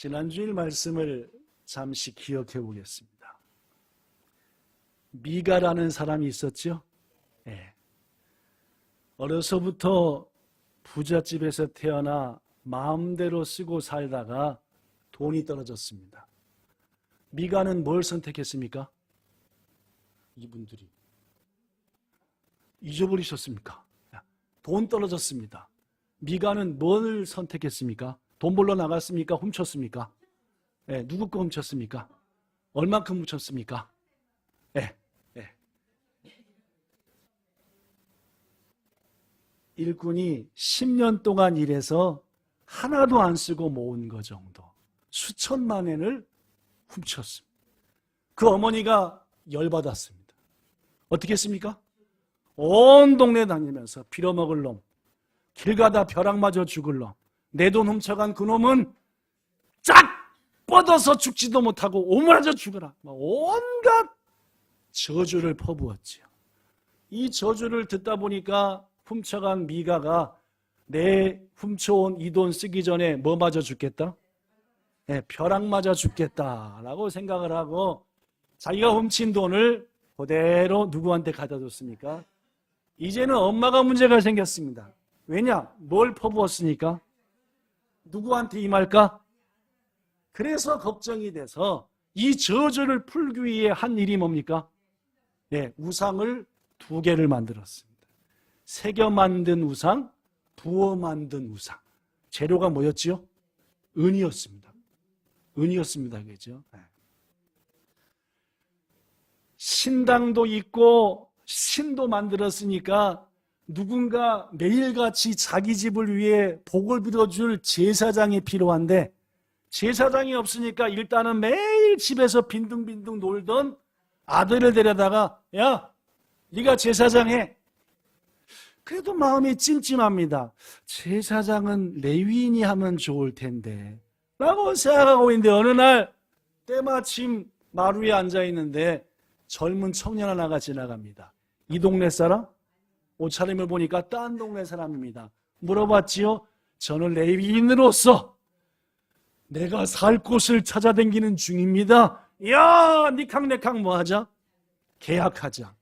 지난주일 말씀을 잠시 기억해 보겠습니다. 미가라는 사람이 있었죠? 네. 어려서부터 부잣집에서 태어나 마음대로 쓰고 살다가 돈이 떨어졌습니다. 미가는 뭘 선택했습니까? 이분들이 잊어버리셨습니까? 돈 떨어졌습니다. 미가는 뭘 선택했습니까? 돈 벌러 나갔습니까? 훔쳤습니까? 네, 누구 거 훔쳤습니까? 얼만큼 훔쳤습니까? 네, 네. 일꾼이 10년 동안 일해서 하나도 안 쓰고 모은 거 정도, 수천만 엔을 훔쳤습니다. 그 어머니가 열받았습니다. 어떻게 했습니까? 온 동네 다니면서 빌어먹을 놈, 길 가다 벼락 맞아 죽을 놈, 내 돈 훔쳐간 그 놈은 쫙 뻗어서 죽지도 못하고 오므라져 죽어라, 온갖 저주를 퍼부었지요. 이 저주를 듣다 보니까 훔쳐간 미가가 내 훔쳐온 이 돈 쓰기 전에 뭐 맞아 죽겠다? 네, 벼락 맞아 죽겠다라고 생각을 하고 자기가 훔친 돈을 그대로 누구한테 갖다 줬습니까? 이제는 엄마가 문제가 생겼습니다. 왜냐? 뭘 퍼부었으니까? 누구한테 임할까? 그래서 걱정이 돼서 이 저주를 풀기 위해 한 일이 뭡니까? 네, 우상을 2개를 만들었습니다. 새겨 만든 우상, 부어 만든 우상. 재료가 뭐였지요? 은이었습니다. 은이었습니다. 그죠? 네. 신당도 있고 신도 만들었으니까 누군가 매일같이 자기 집을 위해 복을 빌어줄 제사장이 필요한데 제사장이 없으니까 일단은 매일 집에서 빈둥빈둥 놀던 아들을 데려다가 야, 네가 제사장 해. 그래도 마음이 찜찜합니다. 제사장은 레위인이 하면 좋을 텐데 라고 생각하고 있는데 어느 날 때마침 마루에 앉아있는데 젊은 청년 하나가 지나갑니다. 이 동네 사람? 옷차림을 보니까 딴 동네 사람입니다. 물어봤지요. 저는 레위인으로서 내가 살 곳을 찾아다니는 중입니다. 야, 니캉내캉 뭐 하자? 계약하자.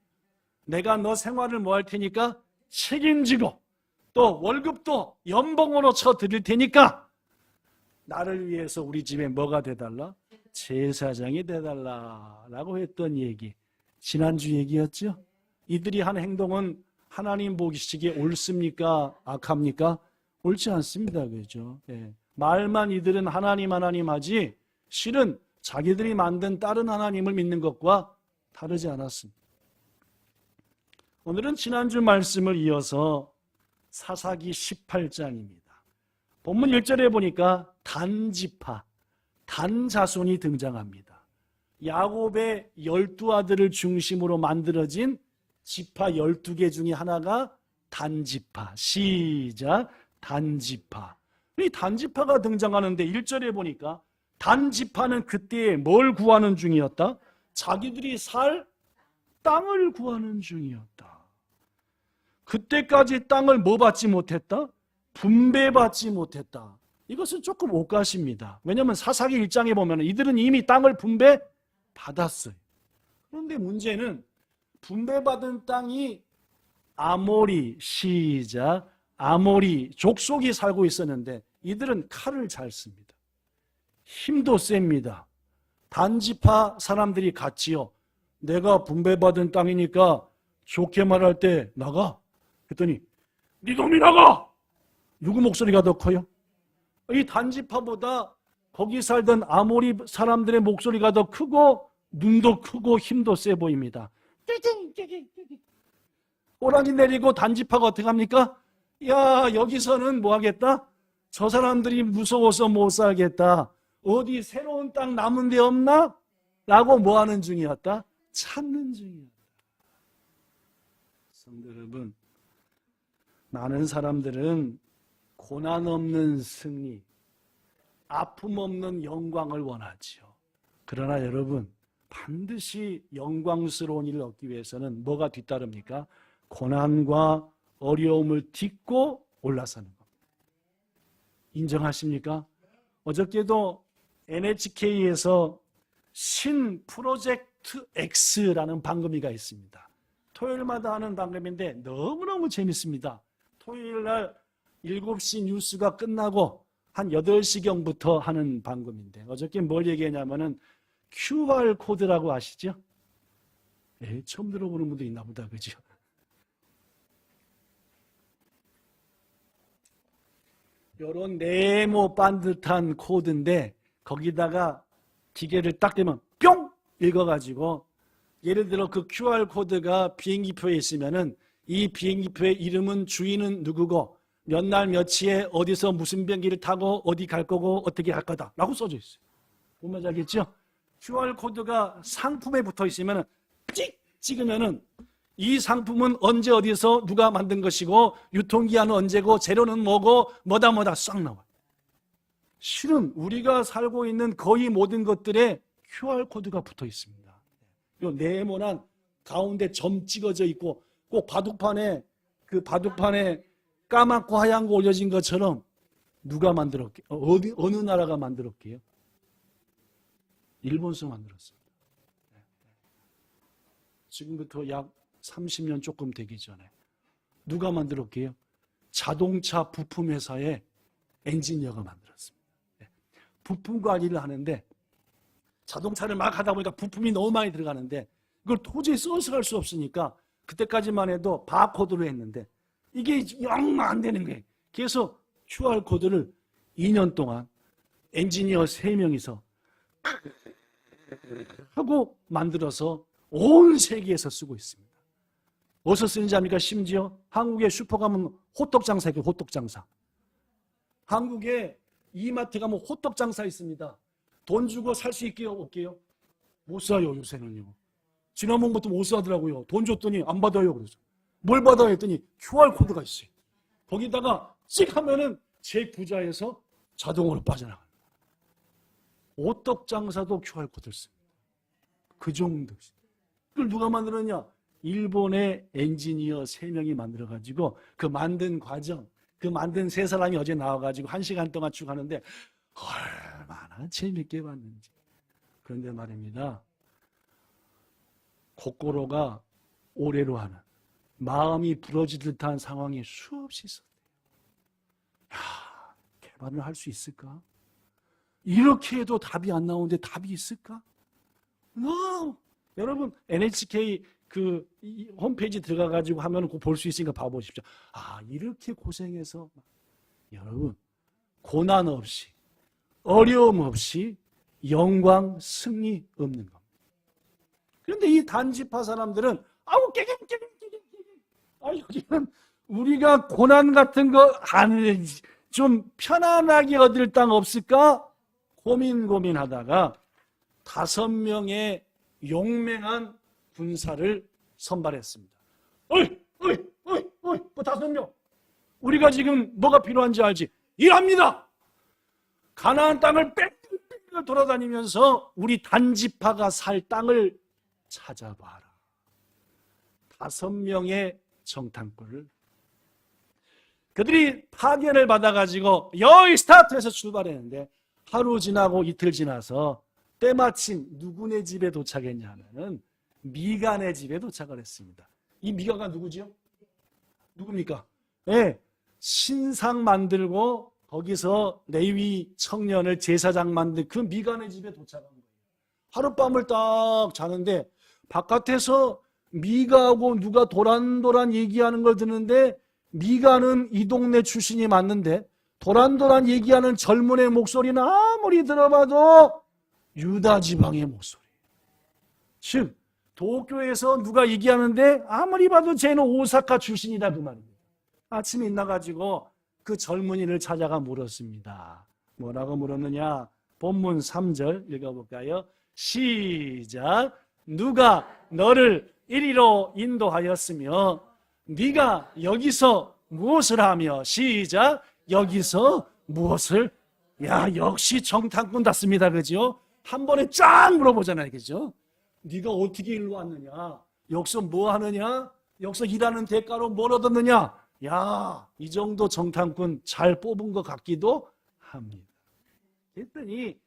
내가 너 생활을 뭐 할 테니까 책임지고 또 월급도 연봉으로 쳐드릴 테니까 나를 위해서 우리 집에 뭐가 돼달라? 제사장이 돼달라라고 했던 얘기. 지난주 얘기였죠? 이들이 한 행동은 하나님 보시기에 옳습니까? 악합니까? 옳지 않습니다. 그죠? 예. 말만 이들은 하나님 하지 실은 자기들이 만든 다른 하나님을 믿는 것과 다르지 않았습니다. 오늘은 지난주 말씀을 이어서 사사기 18장입니다. 본문 1절에 보니까 단지파, 단자손이 등장합니다. 야곱의 12아들을 중심으로 만들어진 지파 12개 중에 하나가 단지파. 시작. 단지파. 이 단지파가 등장하는데 1절에 보니까 단지파는 그때에 뭘 구하는 중이었다? 자기들이 살 땅을 구하는 중이었다. 그때까지 땅을 뭐 받지 못했다? 분배받지 못했다. 이것은 조금 오가십니다. 왜냐하면 사사기 1장에 보면 이들은 이미 땅을 분배받았어요. 그런데 문제는 분배받은 땅이 아모리, 시작, 아모리 족속이 살고 있었는데 이들은 칼을 잘 씁니다. 힘도 셉니다. 단지파 사람들이 같이요. 내가 분배받은 땅이니까 좋게 말할 때 나가. 했더니 네 놈이 나가. 누구 목소리가 더 커요? 이 단지파보다 거기 살던 아모리 사람들의 목소리가 더 크고 눈도 크고 힘도 세 보입니다. 호랑이 내리고 단지파가 어떻게 합니까? 야, 여기서는 뭐 하겠다? 저 사람들이 무서워서 못 살겠다. 어디 새로운 땅 남은 데 없나? 라고 뭐 하는 중이었다? 찾는 중이었다. 성도 여러분, 많은 사람들은 고난 없는 승리, 아픔 없는 영광을 원하지요. 그러나 여러분, 반드시 영광스러운 일을 얻기 위해서는 뭐가 뒤따릅니까? 고난과 어려움을 딛고 올라서는 겁니다. 인정하십니까? 어저께도 NHK에서 신 프로젝트 X라는 방송이 있습니다. 토요일마다 하는 방송인데 너무너무 재밌습니다. 토요일 날 7시 뉴스가 끝나고 한 8시경부터 하는 방송인데 어저께 뭘 얘기했냐면은 QR 코드라고 아시죠? 처음 들어보는 분도 있나 보다, 그죠? 요런 네모 반듯한 코드인데 거기다가 기계를 딱 대면 뿅! 읽어가지고 예를 들어 그 QR 코드가 비행기표에 있으면은 이 비행기표의 이름은 주인은 누구고 몇 날 며칠에 어디서 무슨 비행기를 타고 어디 갈 거고 어떻게 할 거다 라고 써져 있어요. 보면 알겠죠? QR 코드가 상품에 붙어 있으면은 찍으면은 이 상품은 언제 어디서 누가 만든 것이고 유통기한은 언제고 재료는 뭐고 뭐다 싹 나와요. 실은 우리가 살고 있는 거의 모든 것들에 QR코드가 붙어 있습니다. 요 네모난 가운데 점 찍어져 있고 꼭 바둑판에 까맣고 하얀 거 올려진 것처럼 누가 만들었게요? 어느 나라가 만들었게요? 일본서 만들었습니다. 지금부터 약 30년 조금 되기 전에 누가 만들었게요? 자동차 부품 회사의 엔지니어가 만들었습니다. 부품 관리를 하는데 자동차를 막 하다 보니까 부품이 너무 많이 들어가는데 이걸 도저히 써서 할 수 없으니까 그때까지만 해도 바코드로 했는데 이게 영 안 되는 거예요. 그래서 QR코드를 2년 동안 엔지니어 3명이서 하고 만들어서 온 세계에서 쓰고 있습니다. 어디서 쓰는지 압니까? 심지어 한국에 슈퍼 가면 호떡 장사예요. 호떡 장사. 한국에 이마트 가면 호떡 장사 있습니다. 돈 주고 살 수 있게요? 없게요? 못 사요, 요새는요. 지난번부터 못 사더라고요. 돈 줬더니 안 받아요. 그래서 뭘 받아요 했더니 QR코드가 있어요. 거기다가 찍 하면은 제 부자에서 자동으로 빠져나가요. 호떡 장사도 QR코드를 씁니다. 그 정도. 그걸 누가 만들었냐? 일본의 엔지니어 3명이 만들어가지고 그 만든 과정, 그 만든 3사람이 어제 나와가지고 1시간 동안 쭉 하는데 얼마나 재밌게 봤는지. 그런데 말입니다. 고꼬로가 오래로 하는 마음이 부러질 듯한 상황이 수없이 있었대요. 개발을 할 수 있을까? 이렇게 해도 답이 안 나오는데 답이 있을까? No! 여러분 NHK 그 홈페이지 들어가가지고 하면 볼 수 있으니까 봐보십시오. 이렇게 고생해서 여러분 고난 없이 어려움 없이 영광 승리 없는 겁니다. 그런데 이 단지파 사람들은 여기는 우리가 고난 같은 거 좀 편안하게 얻을 땅 없을까? 고민하다가 5명의 용맹한 군사를 선발했습니다. 어이, 5명. 우리가 지금 뭐가 필요한지 알지? 일합니다. 가나안 땅을 뺑뺑뺑 돌아다니면서 우리 단지파가 살 땅을 찾아봐라. 5명의 정탐꾼을 그들이 파견을 받아가지고 여의 스타트에서 출발했는데 하루 지나고 이틀 지나서 때마침 누구네 집에 도착했냐면은 미가네 집에 도착을 했습니다. 이 미가가 누구죠? 누굽니까? 신상 만들고 거기서 레위 청년을 제사장 만든 그 미가네 집에 도착한 거예요. 하룻밤을 딱 자는데 바깥에서 미가하고 누가 도란도란 얘기하는 걸 듣는데 미가는 이 동네 출신이 맞는데 도란도란 얘기하는 젊은의 목소리는 아무리 들어봐도 유다 지방의 목소리. 즉 도쿄에서 누가 얘기하는데 아무리 봐도 쟤는 오사카 출신이다 그 말입니다. 아침에 일어나가지고 그 젊은이를 찾아가 물었습니다. 뭐라고 물었느냐? 본문 3절 읽어볼까요? 시작. 누가 너를 이리로 인도하였으며 네가 여기서 무엇을 하며 시작. 여기서 무엇을? 역시 정탐꾼답습니다. 그죠? 한 번에 쫙 물어보잖아요. 그죠? 네가 어떻게 일로 왔느냐? 여기서 뭐 하느냐? 여기서 일하는 대가로 뭘 얻었느냐? 이 정도 정탐꾼 잘 뽑은 것 같기도 합니다. 그랬더니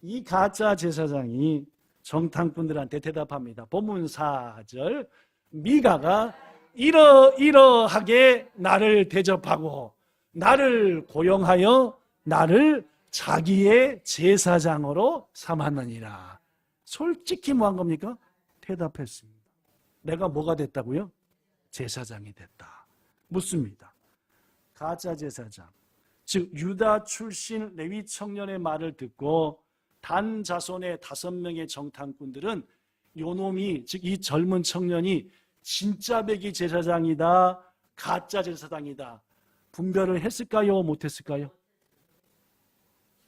이 가짜 제사장이 정탐꾼들한테 대답합니다. 본문 4절, 미가가 이러이러하게 나를 대접하고 나를 고용하여 나를 자기의 제사장으로 삼았느니라. 솔직히 뭐 한 겁니까? 대답했습니다. 내가 뭐가 됐다고요? 제사장이 됐다. 묻습니다. 가짜 제사장, 즉 유다 출신 레위 청년의 말을 듣고 단 자손의 5명의 정탐꾼들은 요놈이, 즉 이 젊은 청년이 진짜 백이 제사장이다, 가짜 제사장이다 분별을 했을까요? 못했을까요?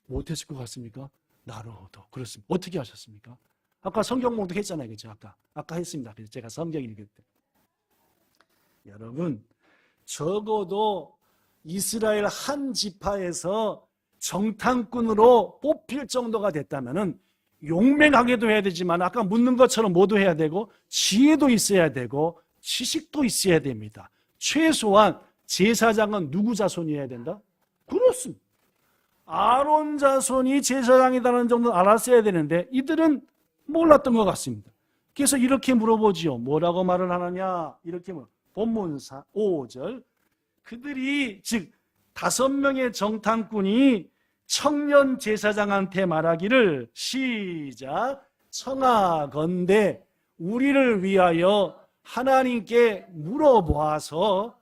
못했을 것 같습니까? 나로도 그렇습니다. 어떻게 하셨습니까? 아까 성경 봉독했잖아요, 그죠? 아까 했습니다. 그래서 제가 성경 읽을 때, 여러분 적어도 이스라엘 한 지파에서 정탐꾼으로 뽑힐 정도가 됐다면은 용맹하게도 해야 되지만 아까 묻는 것처럼 뭐도 해야 되고 지혜도 있어야 되고 지식도 있어야 됩니다. 최소한 제사장은 누구 자손이어야 된다? 그렇습니다. 아론 자손이 제사장이라는 정도는 알았어야 되는데 이들은 몰랐던 것 같습니다. 그래서 이렇게 물어보지요. 뭐라고 말을 하느냐? 이렇게 본문 5절, 그들이 즉 5명의 정탐꾼이 청년 제사장한테 말하기를, 시작, 청하건대 우리를 위하여 하나님께 물어보아서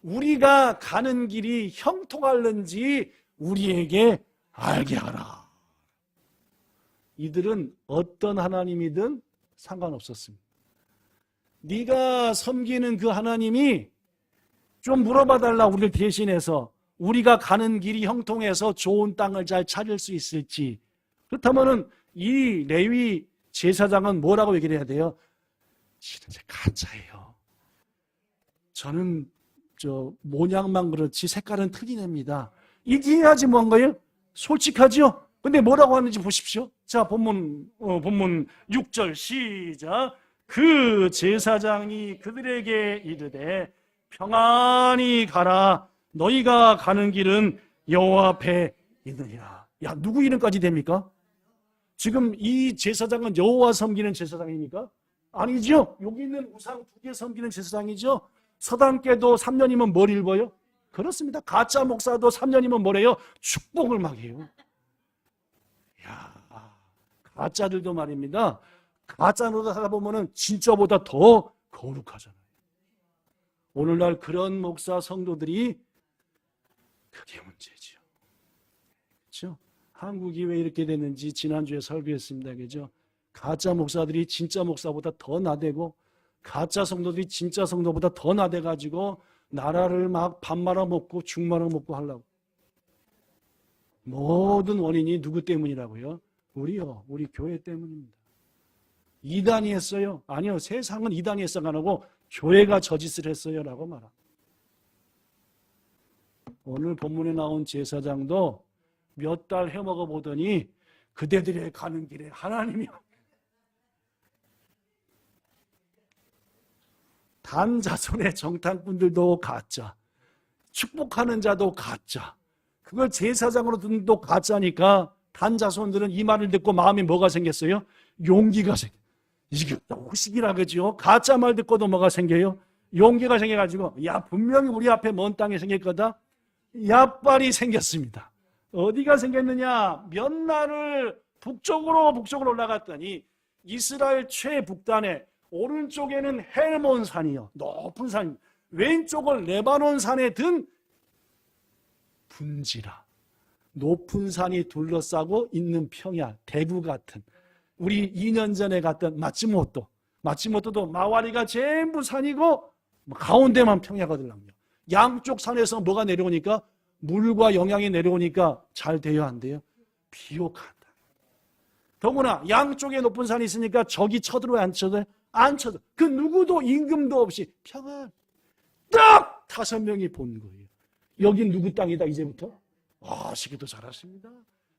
우리가 가는 길이 형통할는지 우리에게 알게 하라. 이들은 어떤 하나님이든 상관없었습니다. 네가 섬기는 그 하나님이 좀 물어봐달라, 우리를 대신해서. 우리가 가는 길이 형통해서 좋은 땅을 잘 찾을 수 있을지. 그렇다면은 이 레위 제사장은 뭐라고 얘기를 해야 돼요? 진짜 가짜예요. 저는 모양만 그렇지 색깔은 틀리답니다. 이게 해야지 뭐한 거예요? 솔직하죠? 근데 뭐라고 하는지 보십시오. 자, 본문 6절 시작. 그 제사장이 그들에게 이르되 평안히 가라. 너희가 가는 길은 여호와 앞에 있느니라. 야, 누구 이름까지 됩니까? 지금 이 제사장은 여호와 섬기는 제사장입니까? 아니죠. 여기 있는 우상 2개 섬기는 제사장이죠. 서당께도 3년이면 뭘 입어요? 그렇습니다. 가짜 목사도 3년이면 뭐래요? 축복을 막 해요. 야, 가짜들도 말입니다. 가짜로 하다 보면은 진짜보다 더 거룩하잖아요. 오늘날 그런 목사 성도들이 그게 문제죠. 그렇죠? 한국이 왜 이렇게 됐는지 지난주에 설교했습니다. 그죠? 가짜 목사들이 진짜 목사보다 더 나대고 가짜 성도들이 진짜 성도보다 더 나대가지고 나라를 막 밥 말아먹고 죽 말아먹고 하려고. 모든 원인이 누구 때문이라고요? 우리요. 우리 교회 때문입니다. 이단이 했어요? 아니요. 세상은 이단이 했어가 아니고 교회가 저짓을 했어요 라고 말합니다. 오늘 본문에 나온 제사장도 몇 달 해먹어 보더니 그대들의 가는 길에 하나님이 단 자손의 정탐꾼들도 가짜, 축복하는 자도 가짜, 그걸 제사장으로 듣는 도 가짜니까 단 자손들은 이 말을 듣고 마음에 뭐가 생겼어요? 용기가 이게 호식이라 그죠? 가짜 말 듣고도 뭐가 생겨요? 용기가 생겨가지고 야, 분명히 우리 앞에 먼 땅에 생길 거다. 야빨이 생겼습니다. 어디가 생겼느냐? 몇 날을 북쪽으로 올라갔더니 이스라엘 최북단에 오른쪽에는 헬몬 산이요, 높은 산, 왼쪽을 레바논 산에 든 분지라, 높은 산이 둘러싸고 있는 평야, 대구 같은, 우리 2년 전에 갔던 마츠모토도 마와리가 전부 산이고 가운데만 평야거든요. 양쪽 산에서 뭐가 내려오니까, 물과 영양이 내려오니까 잘 돼요, 안 돼요? 비옥한다. 더구나 양쪽에 높은 산이 있으니까 적이 쳐들어요, 안 쳐들어요? 안 쳐도, 그 누구도 임금도 없이 평안. 딱 5명이 본 거예요. 여긴 누구 땅이다 이제부터? 아시기도 잘하십니다.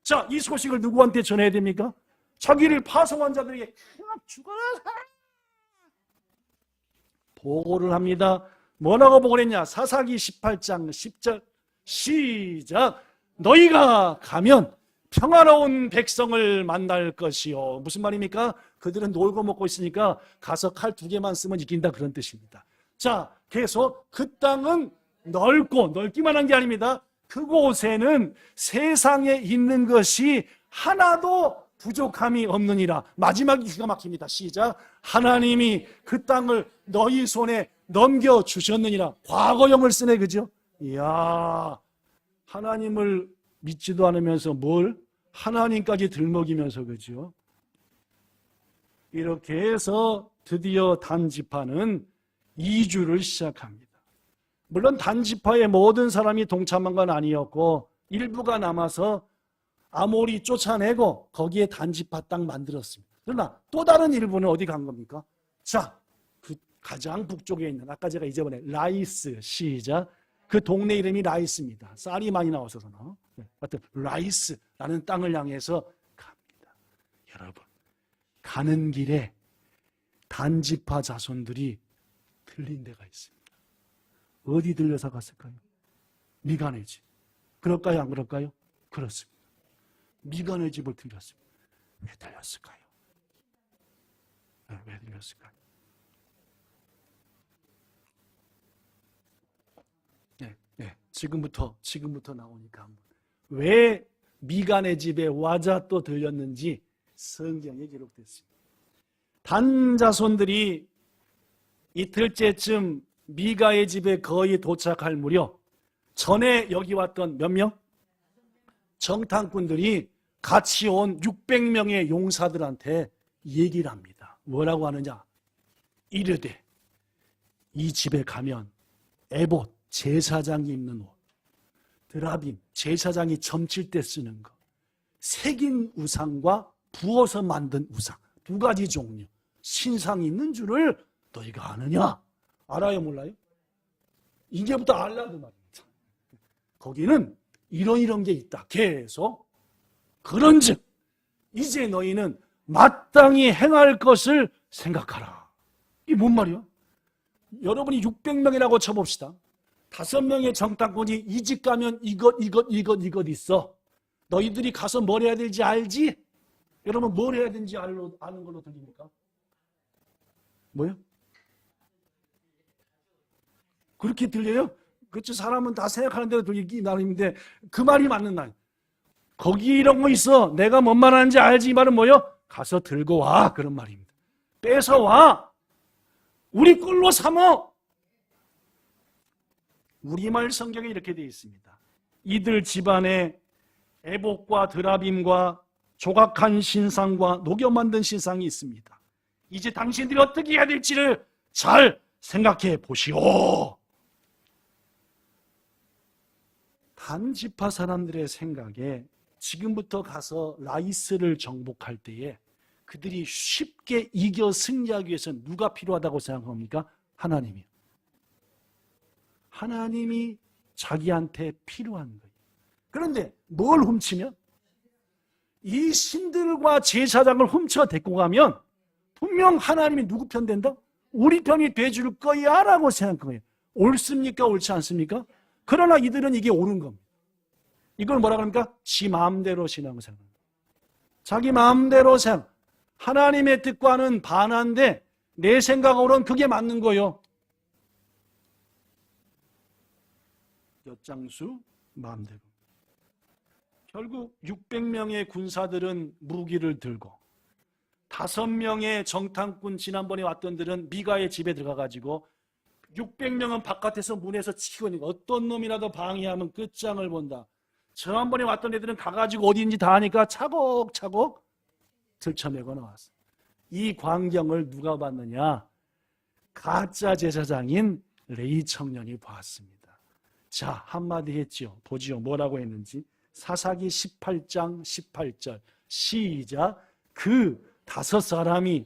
자, 이 소식을 누구한테 전해야 됩니까? 자기를 파송한 자들에게 죽어라 보고를 합니다. 뭐라고 보고를 했냐? 사사기 18장 10절 시작. 너희가 가면 평화로운 백성을 만날 것이요. 무슨 말입니까? 그들은 놀고 먹고 있으니까 가서 칼 2개만 쓰면 이긴다, 그런 뜻입니다. 자, 계속 그 땅은 넓고, 넓기만 한 게 아닙니다. 그곳에는 세상에 있는 것이 하나도 부족함이 없느니라. 마지막이 기가 막힙니다. 시작. 하나님이 그 땅을 너희 손에 넘겨주셨느니라. 과거형을 쓰네, 그죠? 이야, 하나님을 믿지도 않으면서 뭘? 하나님까지 들먹이면서, 그죠? 이렇게 해서 드디어 단지파는 이주를 시작합니다. 물론 단지파의 모든 사람이 동참한 건 아니었고 일부가 남아서 아모리 쫓아내고 거기에 단지파 땅 만들었습니다. 그러나 또 다른 일부는 어디 간 겁니까? 자, 그 가장 북쪽에 있는, 아까 제가 잊어버린 라이스, 시작. 그 동네 이름이 라이스입니다. 쌀이 많이 나와서 하여튼 라이스라는 땅을 향해서 갑니다. 여러분, 가는 길에 단지파 자손들이 들린 데가 있습니다. 어디 들려서 갔을까요? 미간의 집. 그럴까요? 안 그럴까요? 그렇습니다. 미간의 집을 들렸습니다. 왜 들렸을까요? 왜 들렸을까요? 지금부터 나오니까 한번. 왜 미간의 집에 와자 또 들렸는지 성경에 기록됐습니다. 단자손들이 이틀째쯤 미가의 집에 거의 도착할 무렵 전에 여기 왔던 몇 명? 정탐꾼들이 같이 온 600명의 용사들한테 얘기를 합니다. 뭐라고 하느냐? 이르되 이 집에 가면 에봇, 제사장이 입는 옷, 드라빔, 제사장이 점칠 때 쓰는 거, 새긴 우상과 부어서 만든 우상, 2가지 종류, 신상이 있는 줄을 너희가 아느냐? 알아요, 몰라요? 이제부터 알라고 말입니다. 거기는 이런 게 있다. 계속. 그런즉 이제 너희는 마땅히 행할 것을 생각하라. 이게 뭔 말이야? 여러분이 600명이라고 쳐봅시다. 5명의 정탐꾼이 이 집 가면 이것 있어. 너희들이 가서 뭘 해야 될지 알지? 여러분 뭘 해야 되는지 아는 걸로 들립니까? 뭐요? 그렇게 들려요? 그렇죠. 사람은 다 생각하는 대로 들리기 나름인데 그 말이 맞는 날. 거기 이런 거 있어. 내가 뭔 말 하는지 알지? 이 말은 뭐요? 가서 들고 와. 그런 말입니다. 뺏어와. 우리 꼴로 삼어. 우리말 성경에 이렇게 되어 있습니다. 이들 집안에 에봇과 드라빔과 조각한 신상과 녹여 만든 신상이 있습니다. 이제 당신들이 어떻게 해야 될지를 잘 생각해 보시오. 단지파 사람들의 생각에 지금부터 가서 라이스를 정복할 때에 그들이 쉽게 이겨 승리하기 위해서 누가 필요하다고 생각합니까? 하나님이요. 하나님이 자기한테 필요한 거예요. 그런데 뭘 훔치면? 이 신들과 제사장을 훔쳐 데리고 가면 분명 하나님이 누구 편 된다? 우리 편이 돼줄 거야 라고 생각한 거예요. 옳습니까? 옳지 않습니까? 그러나 이들은 이게 옳은 겁니다. 이걸 뭐라고 합니까? 지 마음대로 신앙생활. 자기 마음대로 생각. 하나님의 뜻과는 반한데 내 생각으로는 그게 맞는 거예요. 엿장수 마음대로. 결국 600명의 군사들은 무기를 들고 5명의 정탐꾼 지난번에 왔던 들은 미가의 집에 들어가가지고 600명은 바깥에서 문에서 치고 있는 거. 어떤 놈이라도 방해하면 끝장을 본다. 지난번에 왔던 애들은 가가지고 어디 있는지 다 아니까 차곡차곡 들쳐매고 나왔어. 이 광경을 누가 봤느냐? 가짜 제사장인 레위 청년이 봤습니다. 자, 한마디 했죠. 보지요. 뭐라고 했는지. 사사기 18장 18절 시작. 그 5사람이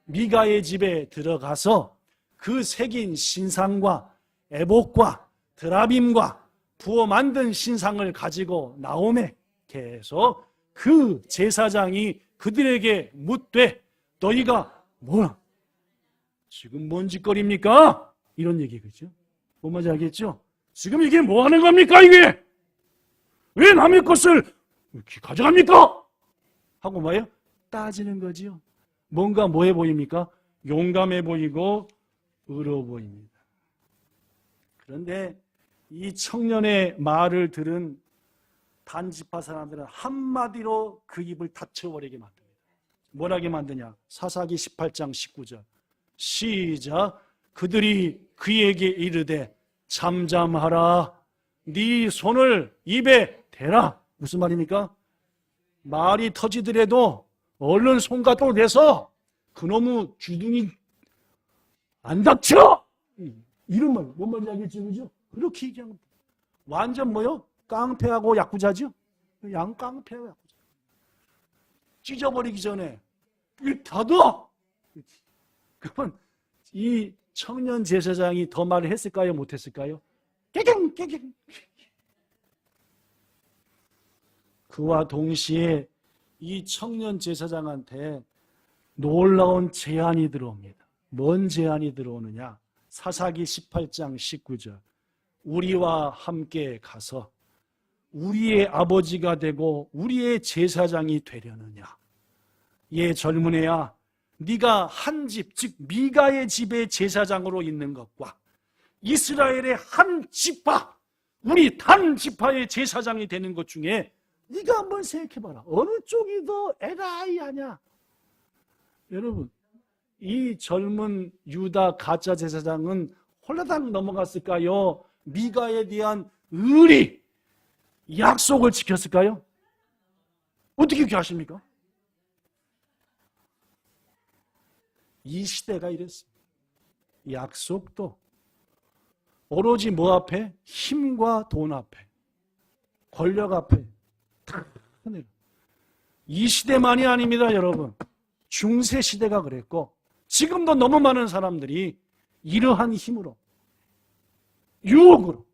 미가의 집에 들어가서 그 새긴 신상과 에봇과 드라빔과 부어 만든 신상을 가지고 나오매 계속 그 제사장이 그들에게 묻되 너희가 뭐야? 지금 뭔 짓거리입니까? 이런 얘기겠죠. 뭔 말인지 알겠죠? 지금 이게 뭐 하는 겁니까 이게? 왜 남의 것을 가져갑니까? 하고 뭐예요? 따지는 거지요. 뭔가 뭐해 보입니까? 용감해 보이고 의로워 보입니다. 그런데 이 청년의 말을 들은 단지파 사람들은 한마디로 그 입을 닫혀버리게 만듭니다. 뭐라게 만드냐? 사사기 18장 19절 시작. 그들이 그에게 이르되 잠잠하라. 네 손을 입에 대라. 무슨 말입니까? 말이 터지더라도 얼른 손가락을 대서 그놈의 주둥이 안 닥쳐! 이런 말, 뭔 말인지 알겠죠? 그죠? 그렇게 얘기하는 거예요. 완전 뭐요? 깡패하고 야쿠자죠? 양깡패하고 야쿠자. 찢어버리기 전에 일 닫어! 그러면 이 청년 제사장이 더 말을 했을까요? 못했을까요? 깨갱! 그와 동시에 이 청년 제사장한테 놀라운 제안이 들어옵니다. 뭔 제안이 들어오느냐? 사사기 18장 19절 우리와 함께 가서 우리의 아버지가 되고 우리의 제사장이 되려느냐? 예, 젊은 애야, 네가 한 집, 즉 미가의 집의 제사장으로 있는 것과 이스라엘의 한 지파, 우리 단 지파의 제사장이 되는 것 중에 네가 한번 생각해봐라. 어느 쪽이 더 에라이하냐? 여러분, 이 젊은 유다 가짜 제사장은 홀라당 넘어갔을까요? 미가에 대한 의리, 약속을 지켰을까요? 어떻게 그렇게 하십니까? 이 시대가 이랬습니다. 약속도 오로지 뭐 앞에? 힘과 돈 앞에, 권력 앞에 다 하네요. 이 시대만이 아닙니다, 여러분. 중세 시대가 그랬고 지금도 너무 많은 사람들이 이러한 힘으로, 유혹으로,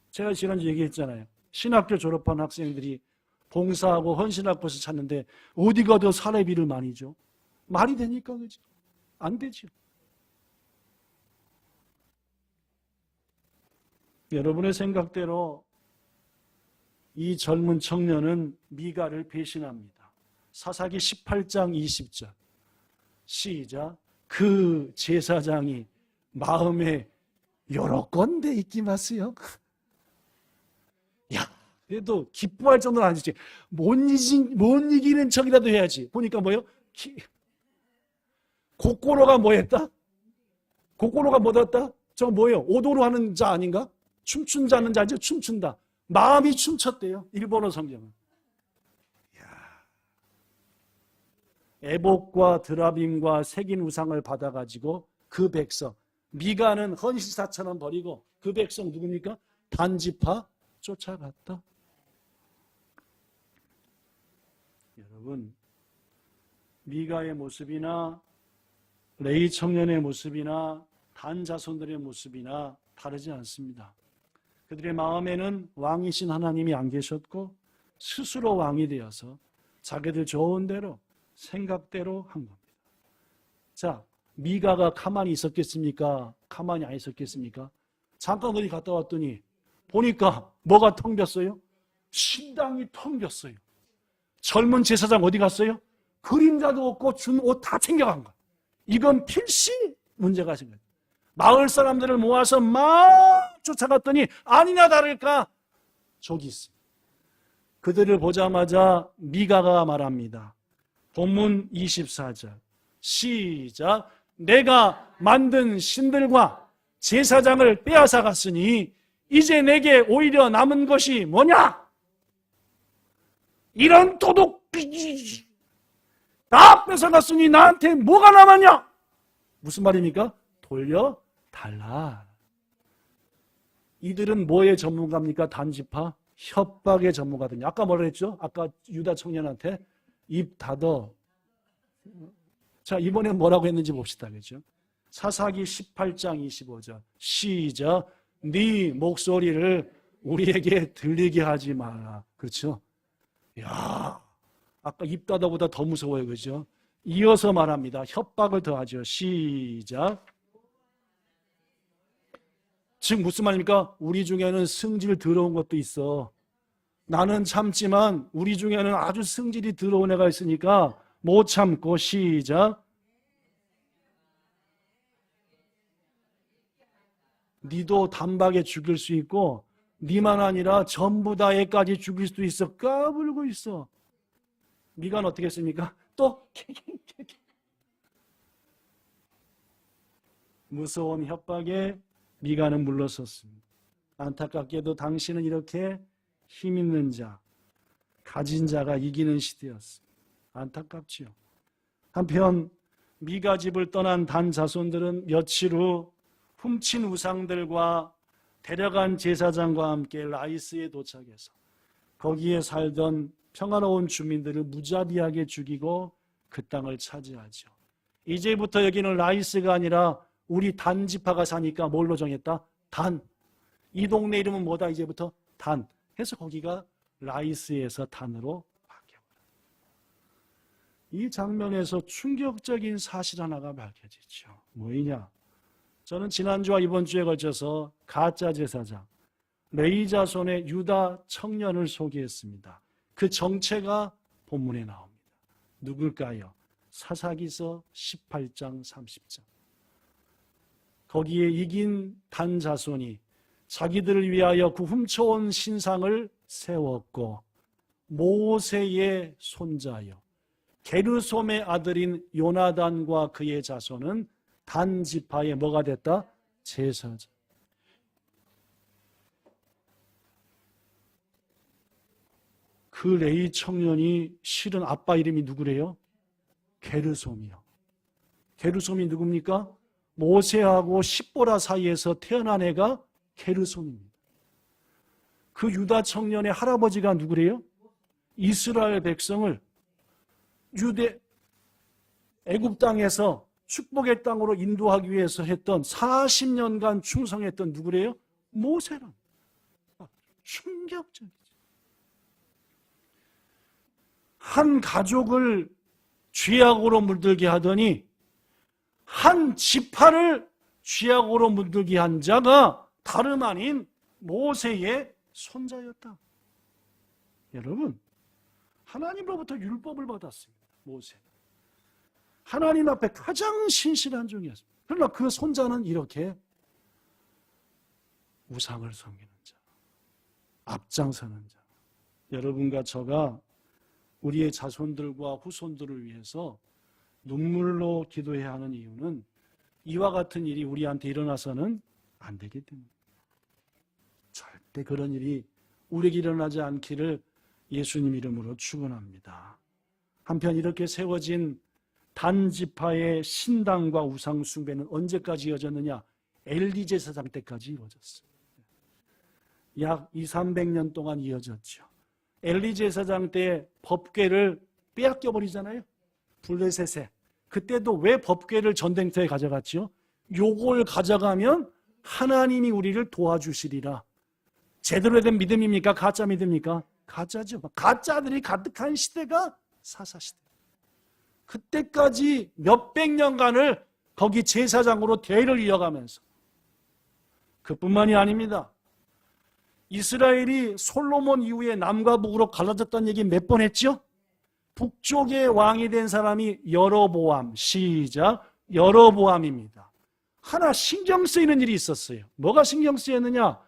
제가 지난주 얘기했잖아요. 신학교 졸업한 학생들이 봉사하고 헌신할 곳을 찾는데 어디가 더 사례비를 많이 줘? 말이 되니까 그죠? 안 되죠. 여러분의 생각대로 이 젊은 청년은 미가를 배신합니다. 사사기 18장 20절 시작. 그 제사장이 마음에 여러 건데 있기 마세요. 야, 그래도 기뻐할 정도는 아니지. 못 이기는 척이라도 해야지. 보니까 뭐예요? 고꼬로가 뭐 했다? 고꼬로가 뭐 했다? 저 뭐예요? 오도로 하는 자 아닌가? 춤춘 자는 자죠? 춤춘다. 마음이 춤췄대요. 일본어 성경은. 애복과 드라빔과 색인 우상을 받아가지고 그 백성, 미가는 헌신사처럼 버리고 그 백성 누굽니까? 단지파 쫓아갔다. 여러분, 미가의 모습이나 레위 청년의 모습이나 단 자손들의 모습이나 다르지 않습니다. 그들의 마음에는 왕이신 하나님이 안 계셨고 스스로 왕이 되어서 자기들 좋은 대로 생각대로 한 겁니다. 자, 미가가 가만히 있었겠습니까? 가만히 안 있었겠습니까? 잠깐 어디 갔다 왔더니 보니까 뭐가 텅 볐어요? 신당이 텅 볐어요. 젊은 제사장 어디 갔어요? 그림자도 없고 준 옷 다 챙겨간 거예요. 이건 필시 문제가 생겨요. 마을 사람들을 모아서 막 쫓아갔더니 아니나 다를까 저기 있어요. 그들을 보자마자 미가가 말합니다. 본문 24절 시작. 내가 만든 신들과 제사장을 빼앗아 갔으니 이제 내게 오히려 남은 것이 뭐냐? 이런 도둑 다 뺏어갔으니 나한테 뭐가 남았냐? 무슨 말입니까? 돌려달라. 이들은 뭐의 전문가입니까? 단지파? 협박의 전문가거든요. 아까 뭐라 했죠? 아까 유다 청년한테 입 닫어. 자, 이번엔 뭐라고 했는지 봅시다. 그렇죠? 사사기 18장 25절 시작. 네 목소리를 우리에게 들리게 하지 마라. 그렇죠? 야, 아까 입 닫아보다 더 무서워요. 그렇죠? 이어서 말합니다. 협박을 더하죠. 시작. 즉 무슨 말입니까? 우리 중에는 승질 더러운 것도 있어. 나는 참지만 우리 중에는 아주 성질이 더러운 애가 있으니까 못 참고 시작. 니도 단박에 죽일 수 있고 니만 아니라 전부 다 애까지 죽일 수도 있어. 까불고 있어. 미가는 어떻게 했습니까? 또 무서운 협박에 미가는 물러섰습니다. 안타깝게도 당신은 이렇게 힘 있는 자, 가진 자가 이기는 시대였습니다. 안타깝지요. 한편 미가 집을 떠난 단 자손들은 며칠 후 훔친 우상들과 데려간 제사장과 함께 라이스에 도착해서 거기에 살던 평화로운 주민들을 무자비하게 죽이고 그 땅을 차지하죠. 이제부터 여기는 라이스가 아니라 우리 단 지파가 사니까 뭘로 정했다? 단. 이 동네 이름은 뭐다? 이제부터 단. 해서 거기가 라이스에서 단으로 바뀌어버려요. 이 장면에서 충격적인 사실 하나가 밝혀지죠. 뭐이냐? 저는 지난주와 이번 주에 걸쳐서 가짜 제사장, 레위 자손의 유다 청년을 소개했습니다. 그 정체가 본문에 나옵니다. 누굴까요? 사사기서 18장 30장. 거기에 이긴 단 자손이 자기들을 위하여 그 훔쳐온 신상을 세웠고 모세의 손자여 게르솜의 아들인 요나단과 그의 자손은 단 지파의 뭐가 됐다? 제사장. 그 레위 청년이 실은 아빠 이름이 누구래요? 게르솜이요. 게르솜이 누굽니까? 모세하고 십보라 사이에서 태어난 애가 게르솜입니다. 그 유다 청년의 할아버지가 누구래요? 이스라엘 백성을 애굽 땅에서 축복의 땅으로 인도하기 위해서 했던 40년간 충성했던 누구래요? 모세란. 충격적이죠. 한 가족을 죄악으로 물들게 하더니 한 지파를 죄악으로 물들게 한 자가 다름 아닌 모세의 손자였다. 여러분, 하나님으로부터 율법을 받았습니다. 모세는. 하나님 앞에 가장 신실한 종이었습니다. 그러나 그 손자는 이렇게 우상을 섬기는 자, 앞장서는 자. 여러분과 저가 우리의 자손들과 후손들을 위해서 눈물로 기도해야 하는 이유는 이와 같은 일이 우리한테 일어나서는 안 되기 때문입니다. 절대 그런 일이 우리에게 일어나지 않기를 예수님 이름으로 축원합니다. 한편 이렇게 세워진 단지파의 신당과 우상 숭배는 언제까지 이어졌느냐? 엘리 제사장 때까지 이어졌습니다. 약 200~300년 동안 이어졌죠. 엘리 제사장 때 법궤를 빼앗겨 버리잖아요. 블레셋에. 그때도 왜 법궤를 전쟁터에 가져갔지요? 요걸 가져가면 하나님이 우리를 도와주시리라. 제대로 된 믿음입니까? 가짜 믿음입니까? 가짜죠. 가짜들이 가득한 시대가 사사시대. 그때까지 몇백 년간을 거기 제사장으로 대를 이어가면서 그뿐만이 아닙니다. 이스라엘이 솔로몬 이후에 남과 북으로 갈라졌다는 얘기 몇 번 했죠? 북쪽의 왕이 된 사람이 여로보암, 시작, 여로보암입니다. 하나 신경 쓰이는 일이 있었어요. 뭐가 신경 쓰였느냐?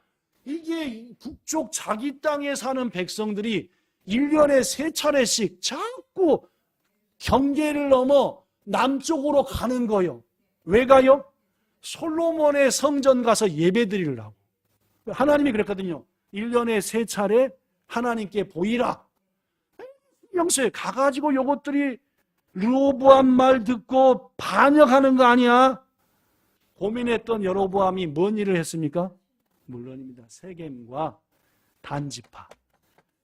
이게 북쪽 자기 땅에 사는 백성들이 1년에 3차례씩 자꾸 경계를 넘어 남쪽으로 가는 거예요. 왜 가요? 솔로몬의 성전 가서 예배 드리려고. 하나님이 그랬거든요. 1년에 3차례 하나님께 보이라. 영수에 가가지고 요것들이 르호보암 말 듣고 반역하는 거 아니야? 고민했던 여로보암이 뭔 일을 했습니까? 물론입니다. 세겜과 단지파.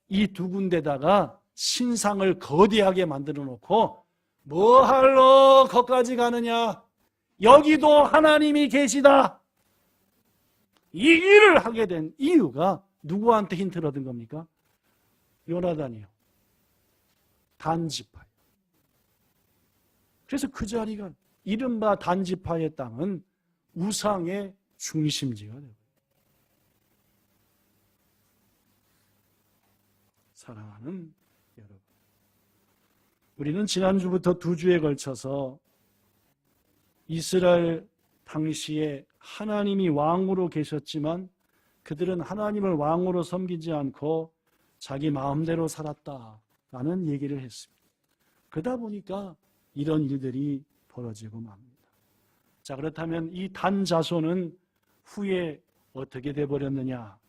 이 두 군데다가 신상을 거대하게 만들어 놓고 뭐 하러 거기까지 가느냐? 여기도 하나님이 계시다. 이 일을 하게 된 이유가 누구한테 힌트를 얻은 겁니까? 요나단이요. 단지파요. 그래서 그 자리가 이른바 단지파의 땅은 우상의 중심지가 되고 사랑하는 여러분, 우리는 지난주부터 2주에 걸쳐서 이스라엘 당시에 하나님이 왕으로 계셨지만 그들은 하나님을 왕으로 섬기지 않고 자기 마음대로 살았다라는 얘기를 했습니다. 그러다 보니까 이런 일들이 벌어지고 맙니다. 자, 그렇다면 이 단 자손은 후에 어떻게 돼버렸느냐?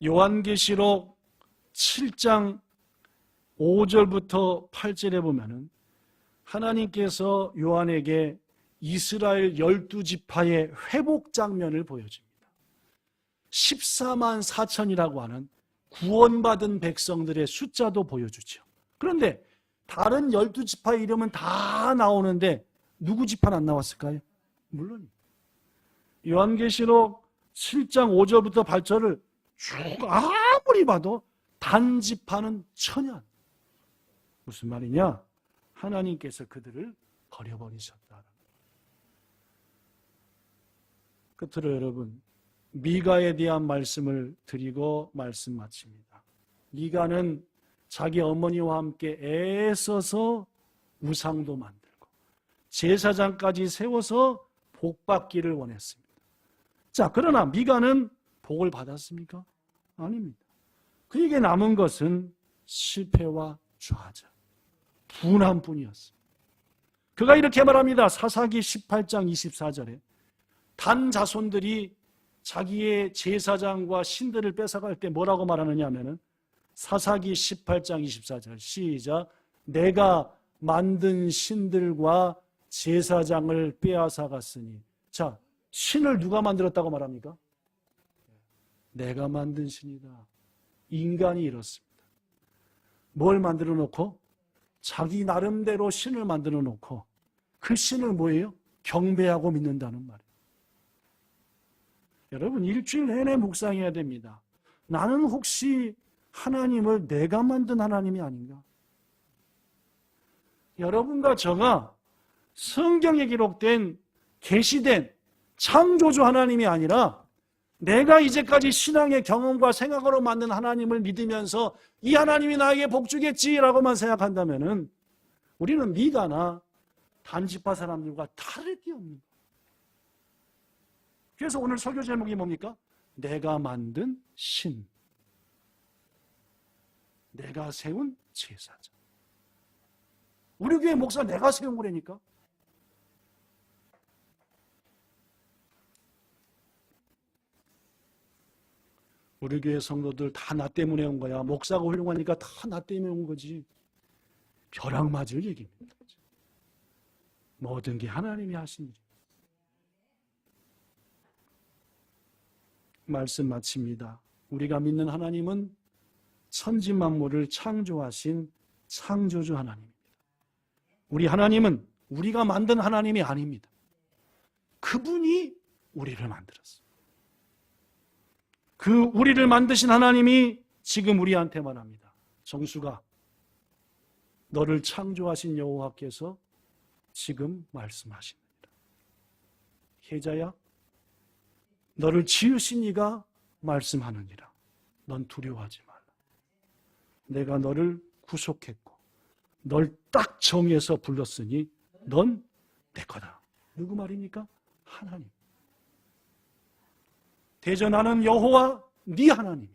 요한계시록 7장 5절부터 8절에 보면은 하나님께서 요한에게 이스라엘 12지파의 회복 장면을 보여줍니다. 14만 4천이라고 하는 구원받은 백성들의 숫자도 보여주죠. 그런데 다른 12지파의 이름은 다 나오는데 누구 지파는 안 나왔을까요? 물론 요한계시록 7장 5절부터 8절을 쭉 아무리 봐도 단 지파는 천연. 무슨 말이냐? 하나님께서 그들을 버려버리셨다. 끝으로 여러분, 미가에 대한 말씀을 드리고 말씀 마칩니다. 미가는 자기 어머니와 함께 애써서 우상도 만들고 제사장까지 세워서 복 받기를 원했습니다. 자, 그러나 미가는 복을 받았습니까? 아닙니다. 그에게 남은 것은 실패와 좌절, 분함뿐이었습니다. 그가 이렇게 말합니다. 사사기 18장 24절에 단 자손들이 자기의 제사장과 신들을 뺏어갈 때 뭐라고 말하느냐 하면은 사사기 18장 24절 시작. 내가 만든 신들과 제사장을 빼앗아갔으니. 자, 신을 누가 만들었다고 말합니까? 내가 만든 신이다. 인간이 이렇습니다. 뭘 만들어 놓고? 자기 나름대로 신을 만들어 놓고 그 신을 뭐예요? 경배하고 믿는다는 말이에요. 여러분, 일주일 내내 묵상해야 됩니다. 나는 혹시 하나님을 내가 만든 하나님이 아닌가? 여러분과 저가 성경에 기록된 계시된 창조주 하나님이 아니라 내가 이제까지 신앙의 경험과 생각으로 만든 하나님을 믿으면서 이 하나님이 나에게 복 주겠지라고만 생각한다면 우리는 미가나 단지파 사람들과 다를 게 없는 거예요. 그래서 오늘 설교 제목이 뭡니까? 내가 만든 신, 내가 세운 제사장. 우리 교회 목사 내가 세운 거라니까. 우리 교회 성도들 다 나 때문에 온 거야. 목사가 훌륭하니까 다 나 때문에 온 거지. 벼락 맞을 얘기입니다. 모든 게 하나님이 하신 일이에요. 말씀 마칩니다. 우리가 믿는 하나님은 천지 만물을 창조하신 창조주 하나님입니다. 우리 하나님은 우리가 만든 하나님이 아닙니다. 그분이 우리를 만들었어요. 그 우리를 만드신 하나님이 지금 우리한테 말합니다. 정수가, 너를 창조하신 여호와께서 지금 말씀하십니다. 혜자야, 너를 지으신 이가 말씀하느니라. 넌 두려워하지 말라. 내가 너를 구속했고 널 딱 정해서 불렀으니 넌 내 거다. 누구 말입니까? 하나님. 대전하는 여호와 네 하나님이다.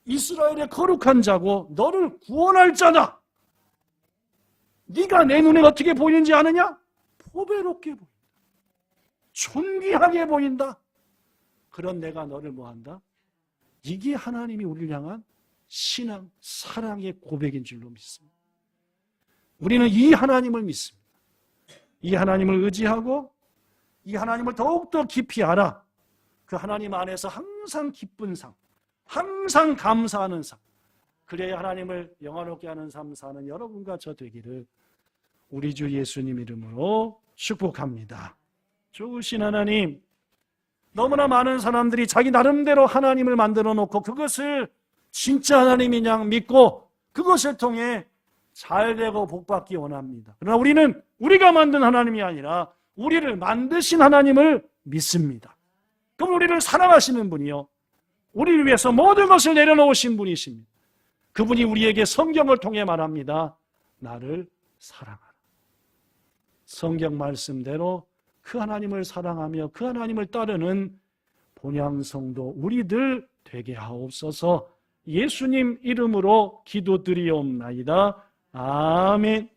이스라엘의 거룩한 자고 너를 구원할 자다. 네가 내 눈에 어떻게 보이는지 아느냐? 보배롭게 보인다. 존귀하게 보인다. 그런 내가 너를 뭐한다? 이게 하나님이 우리를 향한 신앙, 사랑의 고백인 줄로 믿습니다. 우리는 이 하나님을 믿습니다. 이 하나님을 의지하고 이 하나님을 더욱더 깊이 알아 그 하나님 안에서 항상 기쁜 삶, 항상 감사하는 삶, 그래야 하나님을 영화롭게 하는 삶 사는 여러분과 저 되기를 우리 주 예수님 이름으로 축복합니다. 좋으신 하나님, 너무나 많은 사람들이 자기 나름대로 하나님을 만들어 놓고 그것을 진짜 하나님인 양 믿고 그것을 통해 잘되고 복받기 원합니다. 그러나 우리는 우리가 만든 하나님이 아니라 우리를 만드신 하나님을 믿습니다. 그럼 우리를 사랑하시는 분이요, 우리를 위해서 모든 것을 내려놓으신 분이십니다. 그분이 우리에게 성경을 통해 말합니다. 나를 사랑하라. 성경 말씀대로 그 하나님을 사랑하며 그 하나님을 따르는 본향성도 우리들 되게 하옵소서. 예수님 이름으로 기도드리옵나이다. 아멘.